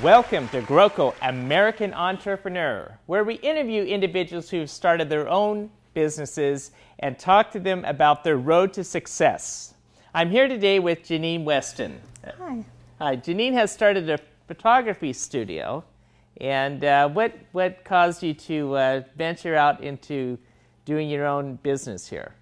Welcome to GROCO, American Entrepreneur, where we interview individuals who've started their own businesses and talk to them about their road to success. I'm here today with Janine Weston. Hi. Hi. Janine has started a photography studio. And what caused you to venture out into doing your own business here?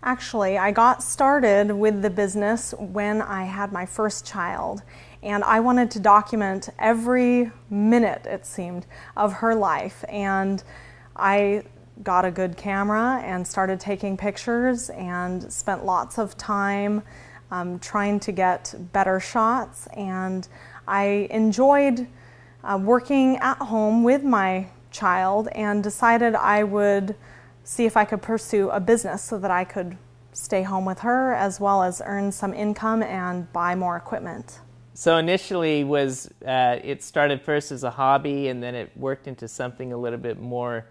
Actually, I got started with the business when I had my first child, and I wanted to document every minute, it seemed, of her life. And I got a good camera and started taking pictures and spent lots of time trying to get better shots. And I enjoyed working at home with my child and decided I would see if I could pursue a business so that I could stay home with her as well as earn some income and buy more equipment. So initially it started first as a hobby and then it worked into something a little bit more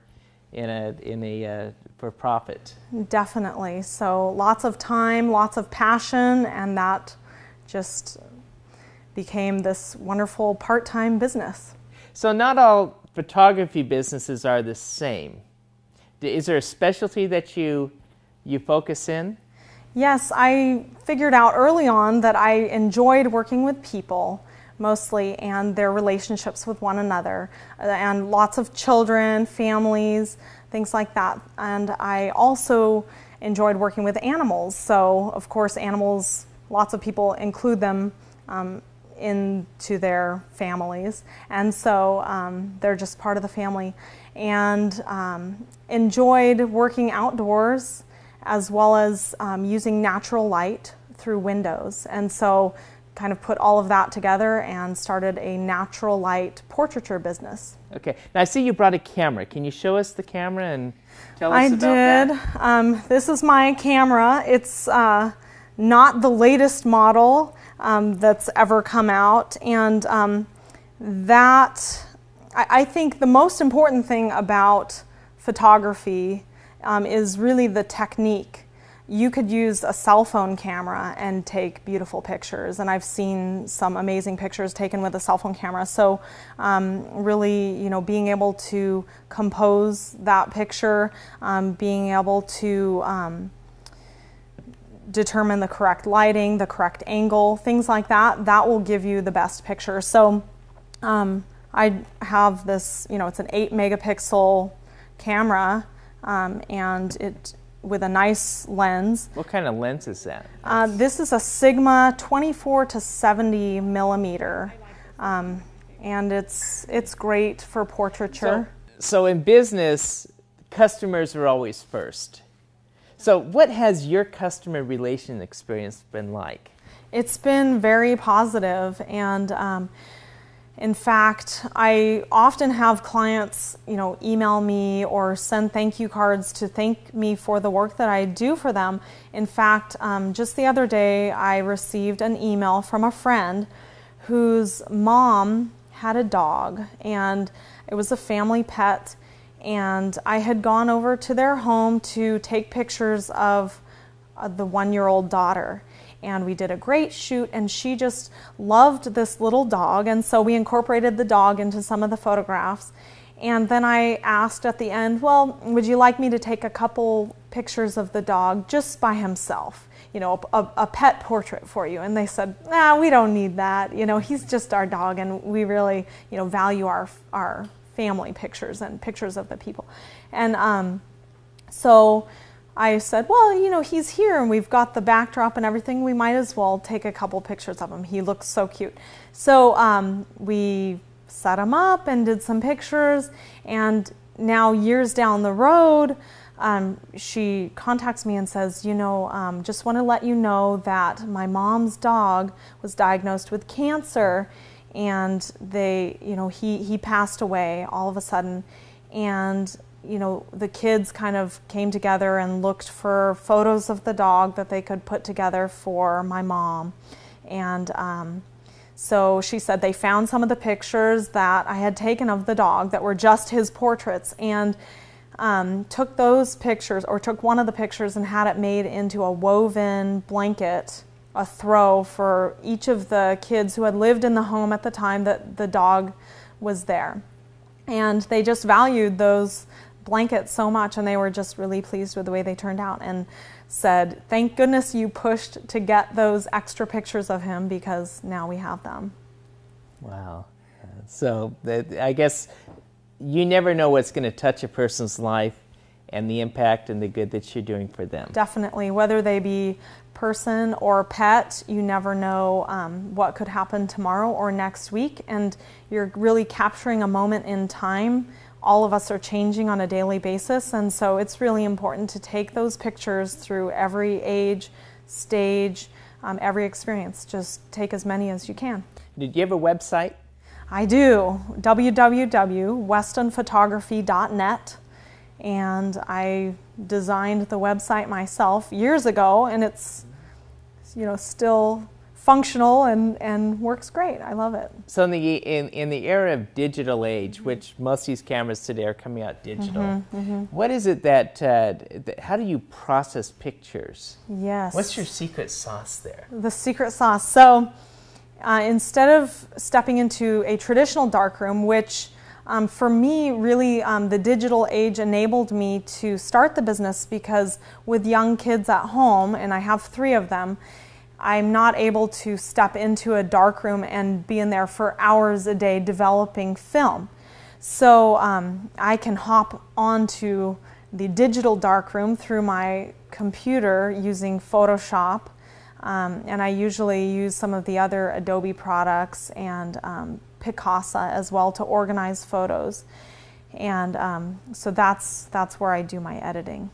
for profit. Definitely. So lots of time, lots of passion, and that just became this wonderful part-time business. So not all photography businesses are the same. Is there a specialty that you focus in? Yes, I figured out early on that I enjoyed working with people mostly and their relationships with one another, and lots of children, families, things like that. And I also enjoyed working with animals. So of course animals, lots of people include them into their families, and so they're just part of the family. And enjoyed working outdoors as well as using natural light through windows, and so kind of put all of that together and started a natural light portraiture business. Okay, now I see you brought a camera. Can you show us the camera and tell us about that? I did. This is my camera. It's not the latest model that's ever come out, and I think the most important thing about photography is really the technique. You could use a cell phone camera and take beautiful pictures, and I've seen some amazing pictures taken with a cell phone camera. So really, being able to compose that picture, being able to determine the correct lighting, the correct angle, things like that, that will give you the best picture. So I have this, it's an 8 megapixel camera, and it with a nice lens. What kind of lens is that? This is a Sigma 24 to 70 millimeter, and it's great for portraiture. So in business, customers are always first. So what has your customer relation experience been like? It's been very positive, and in fact, I often have clients, email me or send thank you cards to thank me for the work that I do for them. In fact, just the other day, I received an email from a friend whose mom had a dog, and it was a family pet, and I had gone over to their home to take pictures of the 1-year-old daughter. And we did a great shoot, and she just loved this little dog, and so we incorporated the dog into some of the photographs. And then I asked at the end, well, would you like me to take a couple pictures of the dog just by himself, a pet portrait for you? And they said, nah, we don't need that, he's just our dog, and we really value our family pictures and pictures of the people. And so I said, well, he's here and we've got the backdrop and everything. We might as well take a couple pictures of him. He looks so cute. So we set him up and did some pictures. And now years down the road, she contacts me and says, just want to let you know that my mom's dog was diagnosed with cancer, and he passed away all of a sudden. And the kids kind of came together and looked for photos of the dog that they could put together for my mom. And so she said they found some of the pictures that I had taken of the dog that were just his portraits, and took those pictures, or took one of the pictures and had it made into a woven blanket a throw for each of the kids who had lived in the home at the time that the dog was there. And they just valued those blankets so much, and they were just really pleased with the way they turned out and said, thank goodness you pushed to get those extra pictures of him, because now we have them. Wow. So I guess you never know what's going to touch a person's life and the impact and the good that you're doing for them. Definitely. Whether they be person or pet, you never know what could happen tomorrow or next week, and you're really capturing a moment in time. All of us are changing on a daily basis, and so it's really important to take those pictures through every age, stage, every experience. Just take as many as you can. Did you have a website? I do. www.westonphotography.net. And I designed the website myself years ago, and it's, you know, still functional and works great. I love it. So in the era of digital age, which most of these cameras today are coming out digital, what is it that, how do you process pictures? Yes. What's your secret sauce there? The secret sauce. So instead of stepping into a traditional darkroom, which for me, really, the digital age enabled me to start the business, because with young kids at home, and I have 3 of them, I'm not able to step into a darkroom and be in there for hours a day developing film. So I can hop onto the digital darkroom through my computer using Photoshop, and I usually use some of the other Adobe products and Picasa as well to organize photos, and so that's where I do my editing.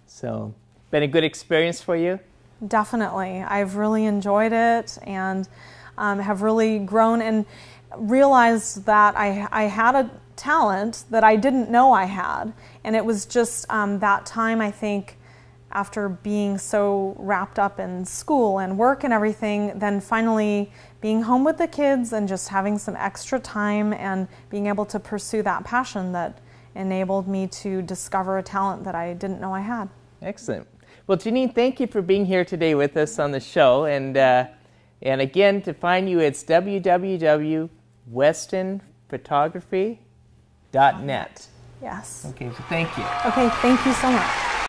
So, been a good experience for you? Definitely. I've really enjoyed it, and have really grown and realized that I had a talent that I didn't know I had, and it was just that time, I think, after being so wrapped up in school and work and everything, then finally being home with the kids and just having some extra time and being able to pursue that passion that enabled me to discover a talent that I didn't know I had. Excellent. Well, Janine, thank you for being here today with us on the show. And again, to find you, it's www.westonphotography.net. Yes. Okay, so thank you. Okay, thank you so much.